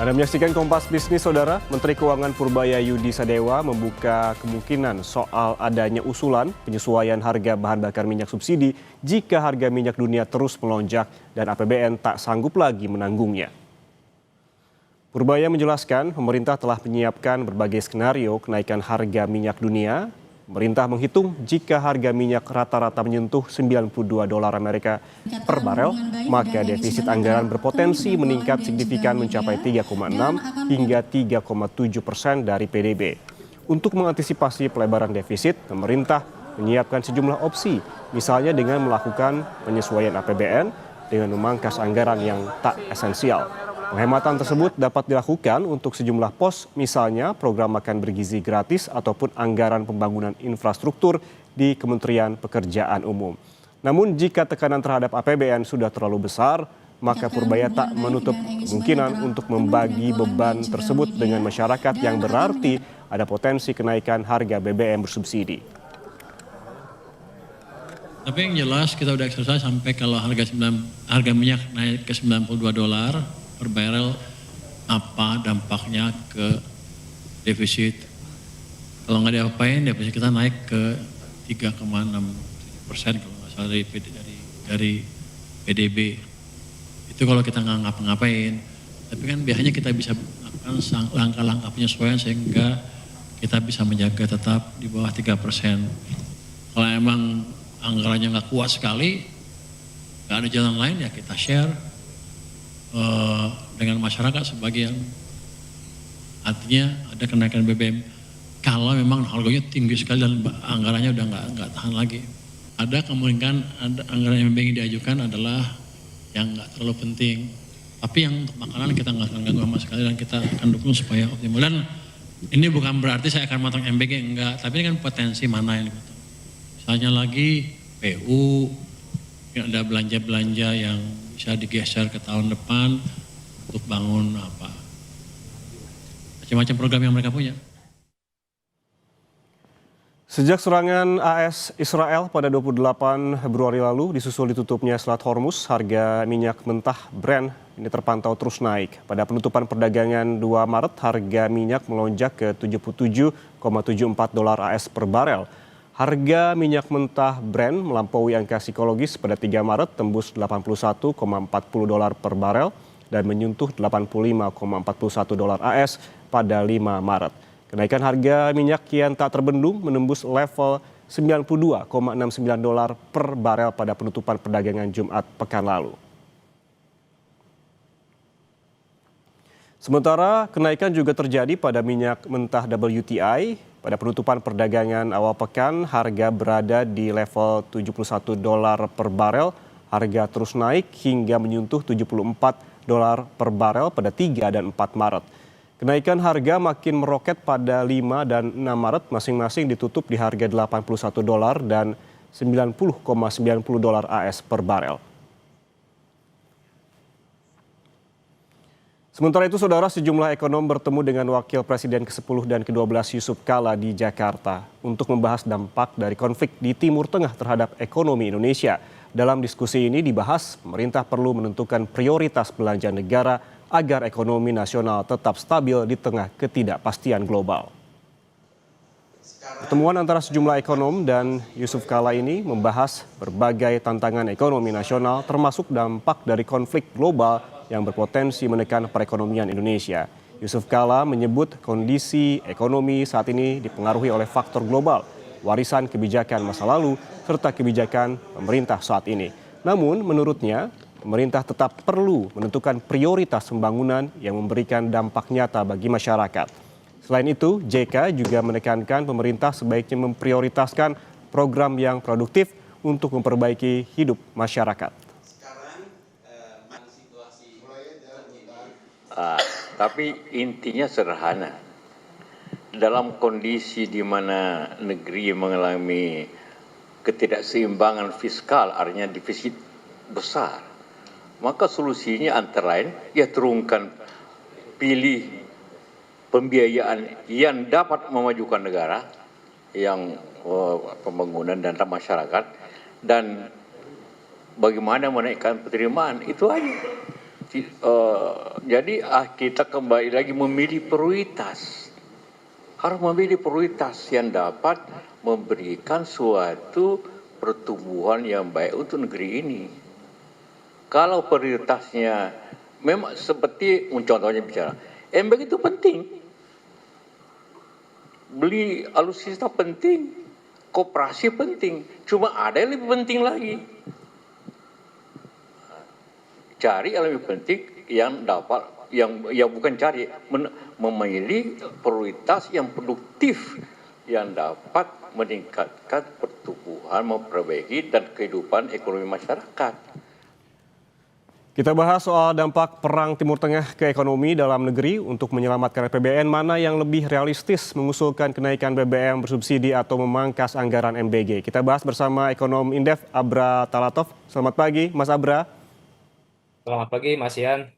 Anda menyaksikan Kompas Bisnis, Saudara. Menteri Keuangan Purbayayudi Sadewa membuka kemungkinan soal adanya usulan penyesuaian harga bahan bakar minyak subsidi jika harga minyak dunia terus melonjak dan APBN tak sanggup lagi menanggungnya. Purbaya menjelaskan pemerintah telah menyiapkan berbagai skenario kenaikan harga minyak dunia. Pemerintah menghitung jika harga minyak rata-rata menyentuh $92 Amerika per barel, maka defisit anggaran berpotensi meningkat signifikan mencapai 3,6 hingga 3,7% dari PDB. Untuk mengantisipasi pelebaran defisit, pemerintah menyiapkan sejumlah opsi, misalnya dengan melakukan penyesuaian APBN dengan memangkas anggaran yang tak esensial. Penghematan tersebut dapat dilakukan untuk sejumlah pos, misalnya program makan bergizi gratis ataupun anggaran pembangunan infrastruktur di Kementerian Pekerjaan Umum. Namun jika tekanan terhadap APBN sudah terlalu besar, maka Purbaya tak menutup kemungkinan untuk membagi beban tersebut dengan masyarakat yang berarti ada potensi kenaikan harga BBM bersubsidi. Tapi yang jelas kita udah eksersis sampai kalau harga minyak naik ke $92 per barrel, apa dampaknya ke defisit. Kalau nggak diapain, defisit kita naik ke 3,6% kalau nggak salah dari PDB. Itu kalau kita nggak ngapa-ngapain. Tapi kan biasanya kita bisa melakukan langkah-langkah penyesuaian sehingga kita bisa menjaga tetap di bawah 3%. Kalau emang anggarannya nggak kuat sekali, nggak ada jalan lain ya kita share dengan masyarakat sebagian. Artinya ada kenaikan BBM kalau memang harganya tinggi sekali dan anggarannya udah nggak tahan lagi. Ada kemungkinan ada anggaran yang ingin diajukan adalah yang nggak terlalu penting, tapi yang untuk makanan kita nggak akan ganggu sama sekali dan kita akan dukung supaya optimal. Dan ini bukan berarti saya akan motong MBG, enggak, tapi ini kan potensi mana yang dipotong. Misalnya lagi PU, ada belanja-belanja yang bisa digeser ke tahun depan untuk bangun apa macam-macam program yang mereka punya. Sejak serangan AS Israel pada 28 Februari lalu disusul ditutupnya Selat Hormuz, harga minyak mentah Brent ini terpantau terus naik. Pada penutupan perdagangan 2 Maret, harga minyak melonjak ke $77,74 AS per barel. Harga minyak mentah Brent melampaui angka psikologis pada 3 Maret tembus $81,40 per barel dan menyentuh $85,41 AS pada 5 Maret. Kenaikan harga minyak kian tak terbendung menembus level $92,69 per barel pada penutupan perdagangan Jumat pekan lalu. Sementara kenaikan juga terjadi pada minyak mentah WTI. Pada penutupan perdagangan awal pekan, harga berada di level $71 per barel. Harga terus naik hingga menyentuh $74 per barel pada 3 dan 4 Maret. Kenaikan harga makin meroket pada 5 dan 6 Maret, masing-masing ditutup di harga $81 dan $90,90 AS per barel. Sementara itu, Saudara, sejumlah ekonom bertemu dengan Wakil Presiden ke-10 dan ke-12 Yusuf Kala di Jakarta untuk membahas dampak dari konflik di Timur Tengah terhadap ekonomi Indonesia. Dalam diskusi ini dibahas pemerintah perlu menentukan prioritas belanja negara agar ekonomi nasional tetap stabil di tengah ketidakpastian global. Pertemuan antara sejumlah ekonom dan Yusuf Kala ini membahas berbagai tantangan ekonomi nasional termasuk dampak dari konflik global yang berpotensi menekan perekonomian Indonesia. Yusuf Kala menyebut kondisi ekonomi saat ini dipengaruhi oleh faktor global, warisan kebijakan masa lalu, serta kebijakan pemerintah saat ini. Namun menurutnya, pemerintah tetap perlu menentukan prioritas pembangunan yang memberikan dampak nyata bagi masyarakat. Selain itu, JK juga menekankan pemerintah sebaiknya memprioritaskan program yang produktif untuk memperbaiki hidup masyarakat. Tapi intinya sederhana. Dalam kondisi di mana negeri mengalami ketidakseimbangan fiskal, artinya defisit besar, maka solusinya antara lain ya turunkan, pilih pembiayaan yang dapat memajukan negara, yang pembangunan dan masyarakat, dan bagaimana menaikkan penerimaan, itu aja. Jadi kita kembali lagi memilih prioritas. Harus memilih prioritas yang dapat memberikan suatu pertumbuhan yang baik untuk negeri ini. Kalau prioritasnya memang seperti contohnya bicara, embek itu penting. Beli alutsista penting, koperasi penting. Cuma ada yang lebih penting lagi. Cari yang lebih penting yang dapat yang bukan cari, memilih prioritas yang produktif yang dapat meningkatkan pertumbuhan, memperbaiki dan kehidupan ekonomi masyarakat. Kita bahas soal dampak perang Timur Tengah ke ekonomi dalam negeri. Untuk menyelamatkan APBN, mana yang lebih realistis, mengusulkan kenaikan BBM bersubsidi atau memangkas anggaran MBG? Kita bahas bersama ekonom Indef Abra Talatov. Selamat pagi Mas Abra. Selamat pagi, Mas Ian.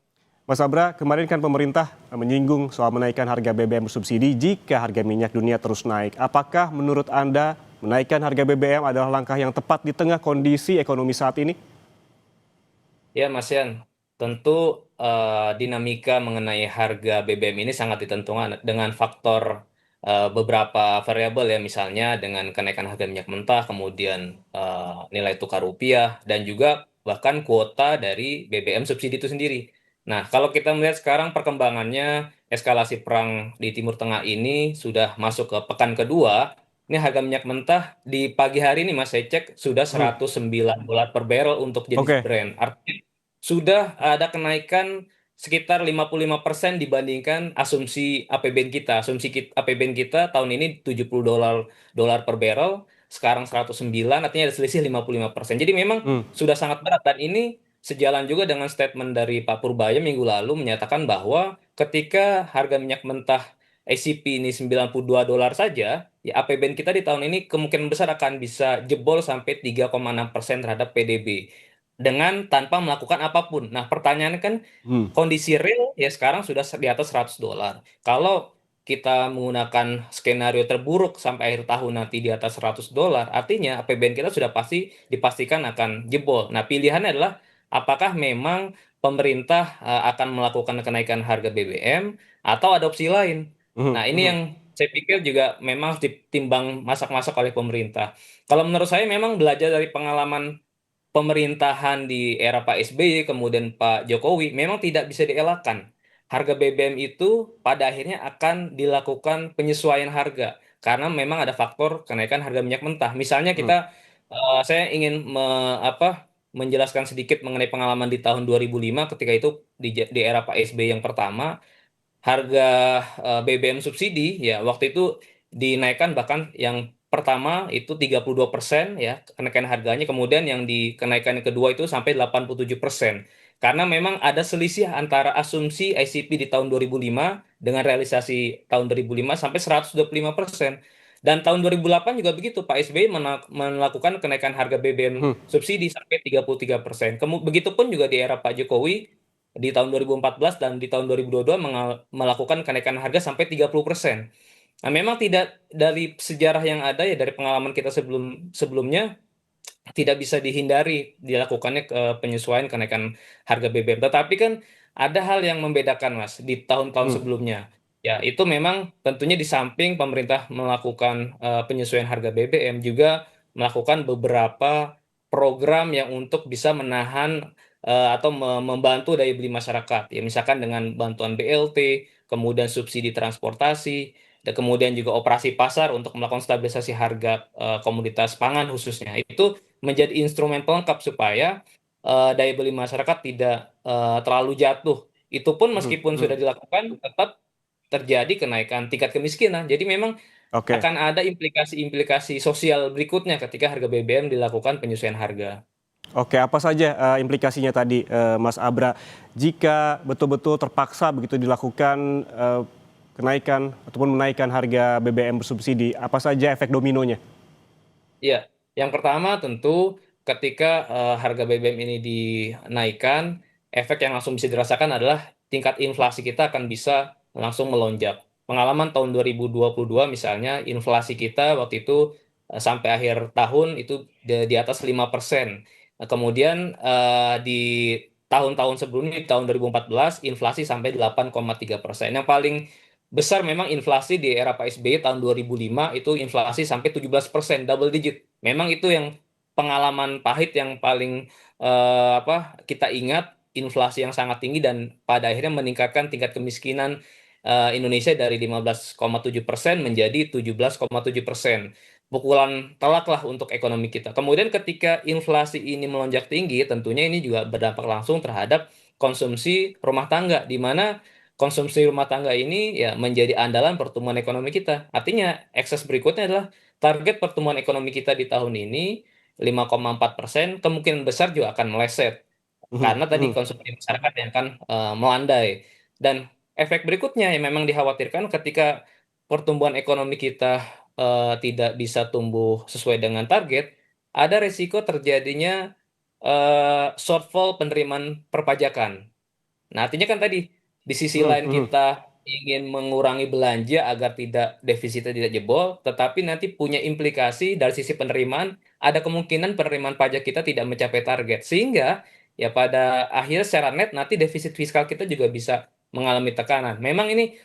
Mas Abra, kemarin kan pemerintah menyinggung soal menaikkan harga BBM bersubsidi jika harga minyak dunia terus naik. Apakah menurut Anda menaikkan harga BBM adalah langkah yang tepat di tengah kondisi ekonomi saat ini? Ya, Mas Ian, tentu dinamika mengenai harga BBM ini sangat ditentukan dengan faktor beberapa variabel ya, misalnya dengan kenaikan harga minyak mentah, kemudian nilai tukar rupiah, dan juga bahkan kuota dari BBM subsidi itu sendiri. Nah, kalau kita melihat sekarang perkembangannya, eskalasi perang di Timur Tengah ini sudah masuk ke pekan kedua. Ini harga minyak mentah di pagi hari ini, Mas, saya cek sudah $109 per barrel untuk jenis Oke. Brent. Artinya sudah ada kenaikan sekitar 55% dibandingkan asumsi APBN kita. APBN kita tahun ini $70 per barrel, sekarang 109, artinya ada selisih 55%. Jadi memang Hmm. sudah sangat berat, dan ini sejalan juga dengan statement dari Pak Purbaya minggu lalu menyatakan bahwa ketika harga minyak mentah ACP ini $92 saja, ya APBN kita di tahun ini kemungkinan besar akan bisa jebol sampai 3,6% terhadap PDB dengan tanpa melakukan apapun. Nah, pertanyaannya kan Hmm. kondisi real ya sekarang sudah di atas $100. Kalau kita menggunakan skenario terburuk sampai akhir tahun nanti di atas $100, artinya APBN kita sudah pasti dipastikan akan jebol. Nah, pilihannya adalah apakah memang pemerintah akan melakukan kenaikan harga BBM atau ada opsi lain. Hmm. Nah, ini Hmm. yang saya pikir juga memang harus ditimbang masak-masak oleh pemerintah. Kalau menurut saya memang belajar dari pengalaman pemerintahan di era Pak SBY kemudian Pak Jokowi memang tidak bisa dielakkan. Harga BBM itu pada akhirnya akan dilakukan penyesuaian harga karena memang ada faktor kenaikan harga minyak mentah. Misalnya Hmm. saya ingin menjelaskan sedikit mengenai pengalaman di tahun 2005 ketika itu di era Pak SBY yang pertama. Harga BBM subsidi ya waktu itu dinaikkan, bahkan yang pertama itu 32% ya kenaikan harganya, kemudian yang dikenaikan yang kedua itu sampai 87%. Karena memang ada selisih antara asumsi ICP di tahun 2005 dengan realisasi tahun 2005 sampai 125%. Dan tahun 2008 juga begitu, Pak SBY melakukan kenaikan harga BBM Hmm. subsidi sampai 33%. Begitupun juga di era Pak Jokowi di tahun 2014 dan di tahun 2022 melakukan kenaikan harga sampai 30%. Nah, memang tidak dari sejarah yang ada ya dari pengalaman kita sebelumnya tidak bisa dihindari dilakukannya penyesuaian kenaikan harga BBM. Tetapi kan ada hal yang membedakan, Mas, di tahun-tahun Hmm. sebelumnya. Ya, itu memang tentunya di samping pemerintah melakukan penyesuaian harga BBM juga melakukan beberapa program yang untuk bisa menahan atau membantu daya beli masyarakat. Ya, misalkan dengan bantuan BLT, kemudian subsidi transportasi, dan kemudian juga operasi pasar untuk melakukan stabilisasi harga komoditas pangan khususnya. Itu menjadi instrumen pelengkap supaya daya beli masyarakat tidak terlalu jatuh. Itu pun Hmm. meskipun Hmm. sudah dilakukan, tetap terjadi kenaikan tingkat kemiskinan. Jadi memang Oke. akan ada implikasi-implikasi sosial berikutnya ketika harga BBM dilakukan penyesuaian harga. Oke, apa saja implikasinya tadi, Mas Abra, jika betul-betul terpaksa begitu dilakukan kenaikan ataupun menaikkan harga BBM bersubsidi, apa saja efek dominonya? Ya, yang pertama tentu ketika harga BBM ini dinaikkan, efek yang langsung bisa dirasakan adalah tingkat inflasi kita akan bisa langsung melonjak. Pengalaman tahun 2022 misalnya, inflasi kita waktu itu sampai akhir tahun itu di atas 5%. Nah, kemudian di tahun-tahun sebelumnya di tahun 2014 inflasi sampai 8,3%. Yang paling besar memang inflasi di era Pak SBY tahun 2005 itu inflasi sampai 17%, double digit. Memang itu yang pengalaman pahit yang paling kita ingat, inflasi yang sangat tinggi dan pada akhirnya meningkatkan tingkat kemiskinan Indonesia dari 15,7% menjadi 17,7%. Pukulan telak lah untuk ekonomi kita. Kemudian ketika inflasi ini melonjak tinggi, tentunya ini juga berdampak langsung terhadap konsumsi rumah tangga, di mana konsumsi rumah tangga ini ya menjadi andalan pertumbuhan ekonomi kita. Artinya, ekses berikutnya adalah target pertumbuhan ekonomi kita di tahun ini 5,4%, kemungkinan besar juga akan meleset Mhm, karena tadi mhm, konsumsi masyarakat yang akan melandai. Dan efek berikutnya yang memang dikhawatirkan ketika pertumbuhan ekonomi kita tidak bisa tumbuh sesuai dengan target, ada resiko terjadinya shortfall penerimaan perpajakan. Nah, artinya kan tadi di sisi mhm, lain mhm. kita ingin mengurangi belanja agar tidak defisitnya tidak jebol, tetapi nanti punya implikasi dari sisi penerimaan, ada kemungkinan penerimaan pajak kita tidak mencapai target. Sehingga ya pada akhirnya secara net nanti defisit fiskal kita juga bisa mengalami tekanan. Memang ini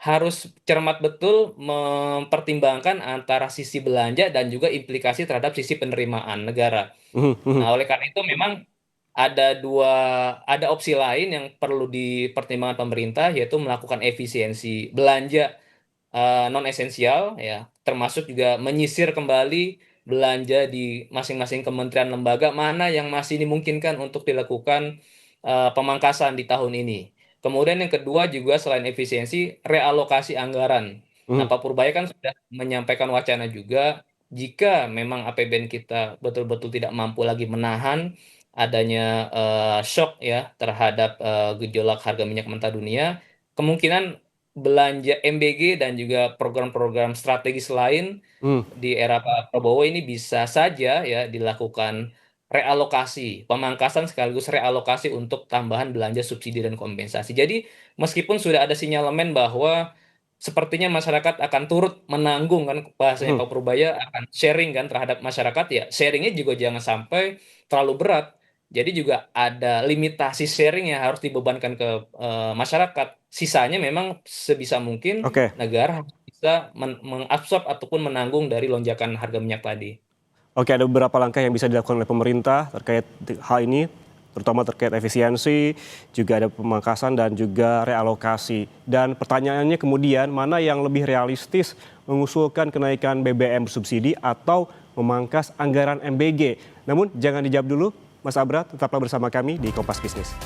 harus cermat betul mempertimbangkan antara sisi belanja dan juga implikasi terhadap sisi penerimaan negara. Mhm, mhm. Nah, oleh karena itu memang ada opsi lain yang perlu dipertimbangkan pemerintah, yaitu melakukan efisiensi belanja non esensial, ya, termasuk juga menyisir kembali belanja di masing-masing kementerian lembaga mana yang masih dimungkinkan untuk dilakukan pemangkasan di tahun ini. Kemudian yang kedua juga selain efisiensi, realokasi anggaran. Nah, Mhm. Pak Purbaya kan sudah menyampaikan wacana juga jika memang APBN kita betul-betul tidak mampu lagi menahan adanya shock ya terhadap gejolak harga minyak mentah dunia, kemungkinan belanja MBG dan juga program-program strategis lain Mhm. di era Pak Prabowo ini bisa saja ya dilakukan realokasi, pemangkasan sekaligus realokasi untuk tambahan belanja subsidi dan kompensasi. Jadi meskipun sudah ada sinyalemen bahwa sepertinya masyarakat akan turut menanggung kan bahasanya Mhm. Pak Purbaya akan sharing kan terhadap masyarakat ya sharingnya juga jangan sampai terlalu berat. Jadi juga ada limitasi sharing yang harus dibebankan ke masyarakat. Sisanya memang sebisa mungkin Oke, negara harus bisa mengabsorb ataupun menanggung dari lonjakan harga minyak tadi. oke, ada beberapa langkah yang bisa dilakukan oleh pemerintah terkait hal ini, terutama terkait efisiensi, juga ada pemangkasan dan juga realokasi. Dan pertanyaannya kemudian, mana yang lebih realistis, mengusulkan kenaikan BBM bersubsidi atau memangkas anggaran MBG? Namun jangan dijawab dulu, Mas Abra, tetaplah bersama kami di Kompas Bisnis.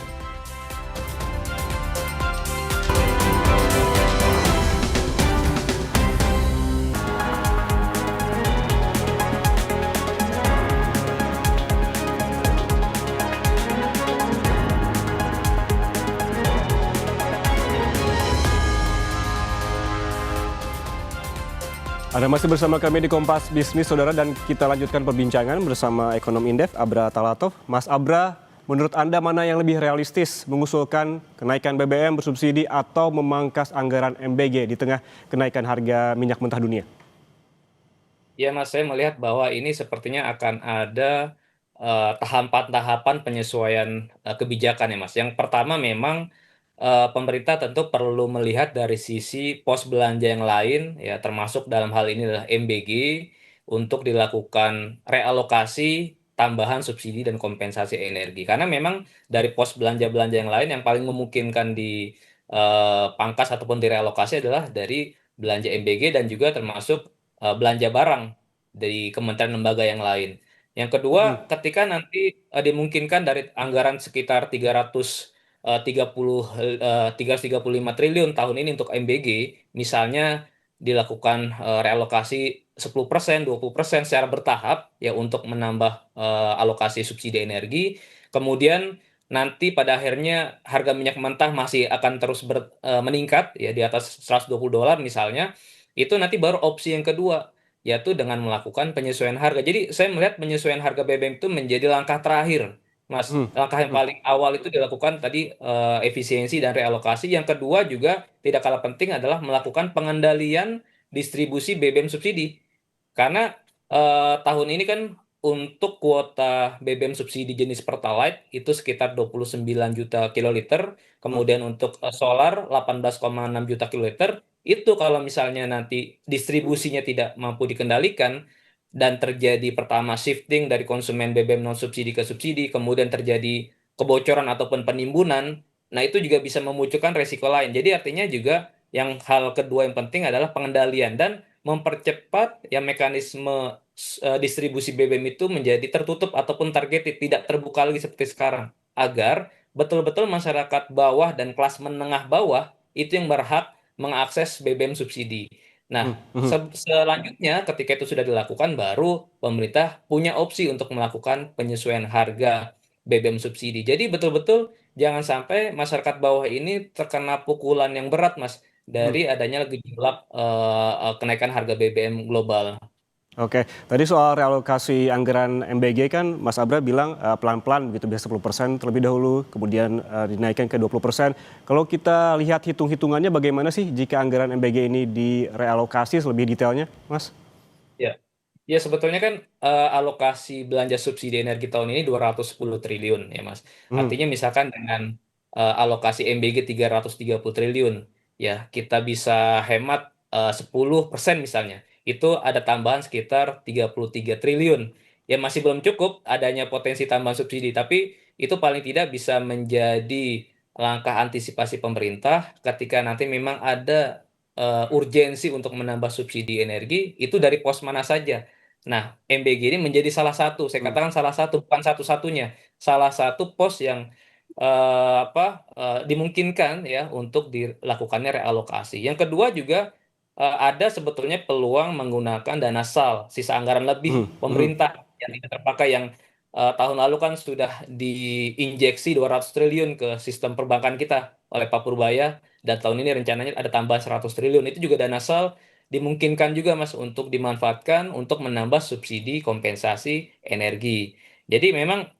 Anda masih bersama kami di Kompas Bisnis, Saudara, dan kita lanjutkan perbincangan bersama ekonom Indef, Abra Talatov. Mas Abra, menurut Anda mana yang lebih realistis, mengusulkan kenaikan BBM bersubsidi atau memangkas anggaran MBG di tengah kenaikan harga minyak mentah dunia? Ya, Mas, saya melihat bahwa ini sepertinya akan ada tahapan-tahapan penyesuaian kebijakan ya, Mas. Yang pertama memang pemerintah tentu perlu melihat dari sisi pos belanja yang lain, ya termasuk dalam hal ini adalah MBG untuk dilakukan realokasi tambahan subsidi dan kompensasi energi. Karena memang dari pos belanja-belanja yang lain yang paling memungkinkan di pangkas ataupun direalokasi adalah dari belanja MBG dan juga termasuk belanja barang dari kementerian lembaga yang lain. Yang Mhm, kedua, ketika nanti dimungkinkan dari anggaran sekitar 335 triliun tahun ini untuk MBG, misalnya dilakukan realokasi 10%, 20% secara bertahap ya untuk menambah alokasi subsidi energi. Kemudian nanti pada akhirnya harga minyak mentah masih akan terus meningkat ya di atas $120 misalnya. Itu nanti baru opsi yang kedua yaitu dengan melakukan penyesuaian harga. Jadi saya melihat penyesuaian harga BBM itu menjadi langkah terakhir, Mas. mhm, Langkah yang mhm, paling awal itu dilakukan tadi efisiensi dan realokasi. Yang kedua juga tidak kalah penting adalah melakukan pengendalian distribusi BBM subsidi. Karena tahun ini kan untuk kuota BBM subsidi jenis Pertalite itu sekitar 29 juta kiloliter, Hmm. kemudian untuk solar 18,6 juta kiloliter, itu kalau misalnya nanti distribusinya tidak mampu dikendalikan dan terjadi pertama shifting dari konsumen BBM non subsidi ke subsidi, kemudian terjadi kebocoran ataupun penimbunan, nah itu juga bisa memunculkan resiko lain. Jadi artinya juga yang hal kedua yang penting adalah pengendalian dan mempercepat ya mekanisme distribusi BBM itu menjadi tertutup ataupun targeted, tidak terbuka lagi seperti sekarang, agar betul-betul masyarakat bawah dan kelas menengah bawah itu yang berhak mengakses BBM subsidi. Hmm. Nah, Hmm. selanjutnya ketika itu sudah dilakukan, baru pemerintah punya opsi untuk melakukan penyesuaian harga BBM subsidi. Jadi betul-betul jangan sampai masyarakat bawah ini terkena pukulan yang berat, Mas, Hmm. dari adanya gejolak kenaikan harga BBM global. Oke, tadi soal realokasi anggaran MBG kan Mas Abra bilang pelan-pelan begitu, biasa 10% terlebih dahulu, kemudian dinaikkan ke 20%. Kalau kita lihat hitung-hitungannya bagaimana sih jika anggaran MBG ini direalokasi lebih detailnya, Mas? Ya. Ya, sebetulnya kan alokasi belanja subsidi energi tahun ini 210 triliun ya, Mas. Hmm. Artinya misalkan dengan alokasi MBG 330 triliun, ya kita bisa hemat 10% misalnya. Itu ada tambahan sekitar 33 triliun. Ya masih belum cukup adanya potensi tambahan subsidi, tapi itu paling tidak bisa menjadi langkah antisipasi pemerintah ketika nanti memang ada urgensi untuk menambah subsidi energi, itu dari pos mana saja. Nah, MBG ini menjadi salah satu, saya Hmm. katakan salah satu, bukan satu-satunya, salah satu pos yang dimungkinkan ya untuk dilakukannya realokasi. Yang kedua juga ada sebetulnya peluang menggunakan dana SAL, sisa anggaran Hmm. lebih Hmm. pemerintah yang tidak terpakai, yang tahun lalu kan sudah diinjeksi 200 triliun ke sistem perbankan kita oleh Pak Purbaya, dan tahun ini rencananya ada tambahan 100 triliun. Itu juga dana SAL dimungkinkan juga, Mas, untuk dimanfaatkan untuk menambah subsidi kompensasi energi. Jadi memang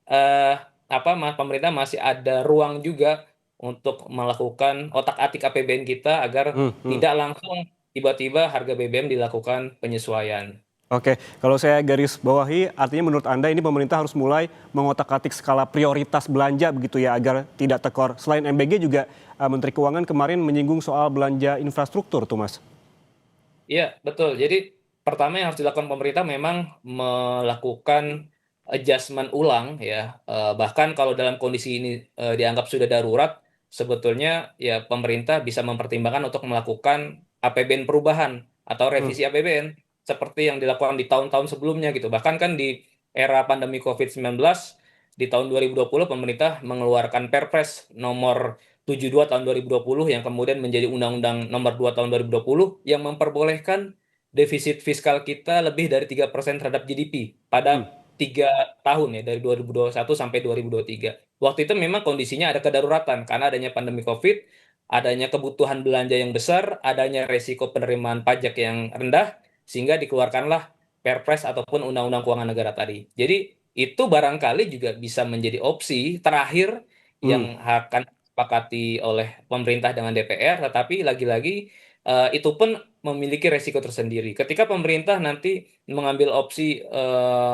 pemerintah masih ada ruang juga untuk melakukan otak-atik APBN kita agar Hmm. Hmm. tidak langsung tiba-tiba harga BBM dilakukan penyesuaian. Oke, kalau saya garis bawahi, artinya menurut Anda ini pemerintah harus mulai mengotak-atik skala prioritas belanja begitu ya, agar tidak tekor. Selain MBG juga Menteri Keuangan kemarin menyinggung soal belanja infrastruktur tuh, Mas. Iya, betul. Jadi pertama yang harus dilakukan pemerintah memang melakukan adjustment ulang ya. Bahkan kalau dalam kondisi ini dianggap sudah darurat, sebetulnya ya pemerintah bisa mempertimbangkan untuk melakukan APBN perubahan atau Hmm. revisi APBN seperti yang dilakukan di tahun-tahun sebelumnya gitu. Bahkan kan di era pandemi COVID-19 di tahun 2020 pemerintah mengeluarkan Perpres nomor 72 tahun 2020 yang kemudian menjadi Undang-Undang nomor 2 tahun 2020 yang memperbolehkan defisit fiskal kita lebih dari 3% terhadap GDP Hmm. pada 3 tahun ya, dari 2021 sampai 2023. Waktu itu memang kondisinya ada kedaruratan karena adanya pandemi COVID, adanya kebutuhan belanja yang besar, adanya resiko penerimaan pajak yang rendah, sehingga dikeluarkanlah Perpres ataupun Undang-Undang Keuangan Negara tadi. Jadi itu barangkali juga bisa menjadi opsi terakhir Hmm. yang akan disepakati oleh pemerintah dengan DPR, tetapi lagi-lagi itu pun memiliki resiko tersendiri. Ketika pemerintah nanti mengambil opsi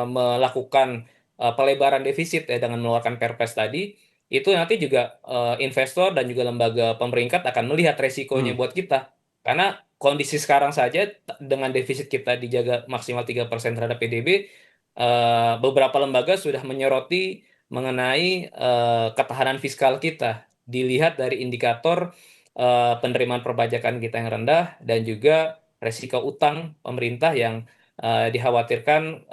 melakukan pelebaran defisit ya dengan mengeluarkan Perpres tadi, itu nanti juga investor dan juga lembaga pemerintah akan melihat resikonya Hmm. buat kita. Karena kondisi sekarang saja dengan defisit kita dijaga maksimal 3% terhadap PDB, beberapa lembaga sudah menyoroti mengenai ketahanan fiskal kita. Dilihat dari indikator penerimaan perpajakan kita yang rendah dan juga resiko utang pemerintah yang dikhawatirkan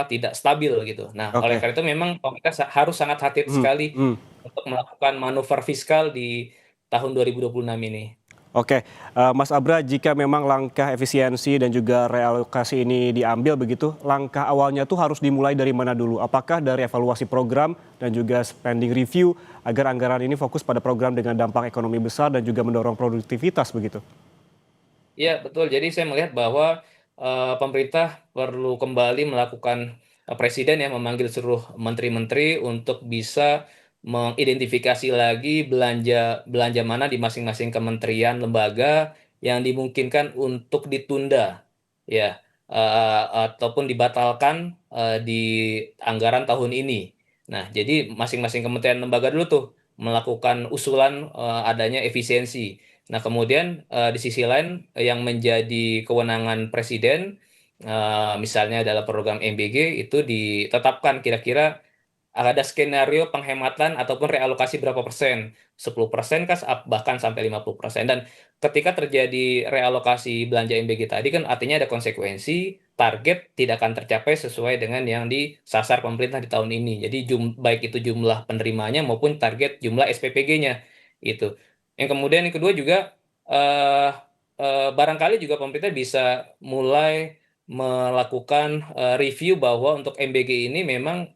tidak stabil gitu. Nah, oleh Oke. karena itu memang pemerintah harus sangat hati-hati Hmm. sekali Hmm. untuk melakukan manuver fiskal di tahun 2026 ini. Oke, Mas Abra, jika memang langkah efisiensi dan juga realokasi ini diambil begitu, langkah awalnya tuh harus dimulai dari mana dulu? Apakah dari evaluasi program dan juga spending review agar anggaran ini fokus pada program dengan dampak ekonomi besar dan juga mendorong produktivitas begitu? Iya, betul. Jadi saya melihat bahwa pemerintah perlu kembali melakukan presiden ya memanggil seluruh menteri-menteri untuk bisa mengidentifikasi lagi belanja belanja mana di masing-masing kementerian lembaga yang dimungkinkan untuk ditunda. Ya, ataupun dibatalkan di anggaran tahun ini. Nah, jadi masing-masing kementerian lembaga dulu tuh melakukan usulan adanya efisiensi. Nah, kemudian di sisi lain yang menjadi kewenangan presiden, misalnya dalam program MBG itu ditetapkan kira-kira ada skenario penghematan ataupun realokasi berapa persen, 10% kah, bahkan sampai 50%. Dan ketika terjadi realokasi belanja MBG tadi kan artinya ada konsekuensi, target tidak akan tercapai sesuai dengan yang disasar pemerintah di tahun ini. Jadi baik itu jumlah penerimanya maupun target jumlah SPPG-nya itu. Yang kemudian yang kedua juga eh, barangkali juga pemerintah bisa mulai melakukan review bahwa untuk MBG ini memang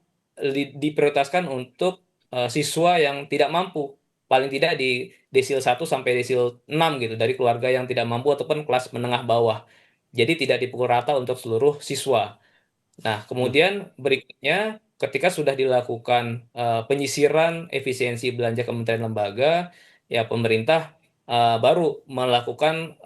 diprioritaskan untuk siswa yang tidak mampu, paling tidak di desil 1 sampai desil 6 gitu, dari keluarga yang tidak mampu ataupun kelas menengah bawah. Jadi tidak dipukul rata untuk seluruh siswa. Nah, Hmm. kemudian berikutnya ketika sudah dilakukan penyisiran efisiensi belanja kementerian lembaga, ya pemerintah baru melakukan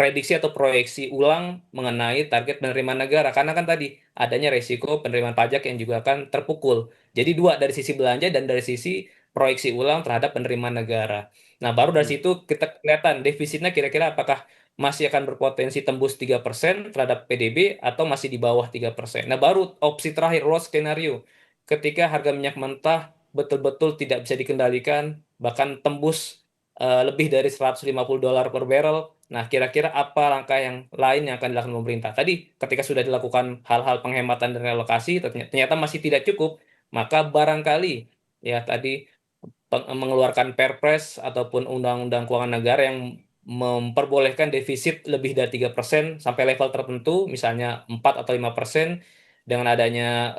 prediksi atau proyeksi ulang mengenai target penerimaan negara, karena kan tadi adanya resiko penerimaan pajak yang juga akan terpukul. Jadi dua, dari sisi belanja dan dari sisi proyeksi ulang terhadap penerimaan negara. Nah, baru dari Hmm. situ kita kelihatan defisitnya kira-kira apakah masih akan berpotensi tembus 3% terhadap PDB atau masih di bawah 3%. Nah, baru opsi terakhir, worst scenario, ketika harga minyak mentah betul-betul tidak bisa dikendalikan, bahkan tembus lebih dari $150 per barrel. Nah, kira-kira apa langkah yang lain yang akan dilakukan pemerintah? Tadi, ketika sudah dilakukan hal-hal penghematan dan relokasi, ternyata masih tidak cukup, maka barangkali ya tadi mengeluarkan Perpres ataupun Undang-Undang Keuangan Negara yang memperbolehkan defisit lebih dari 3% sampai level tertentu, misalnya 4 atau 5%, dengan adanya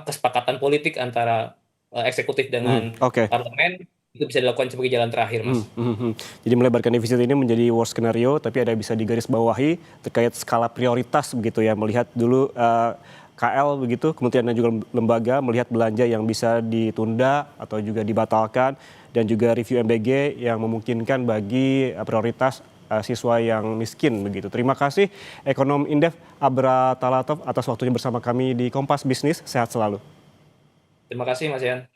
kesepakatan politik antara eksekutif Hmm. dengan Oke. parlemen, itu bisa dilakukan sebagai jalan terakhir, Hmm, Mas. hmm, hmm. Jadi melebarkan defisit ini menjadi worst scenario, tapi ada bisa digarisbawahi terkait skala prioritas begitu ya. Melihat dulu KL begitu, kementerian dan juga lembaga melihat belanja yang bisa ditunda atau juga dibatalkan, dan juga review MBG yang memungkinkan bagi prioritas siswa yang miskin begitu. Terima kasih Ekonom Indef Abra Talatov atas waktunya bersama kami di Kompas Bisnis. Sehat selalu. Terima kasih, Mas Yan.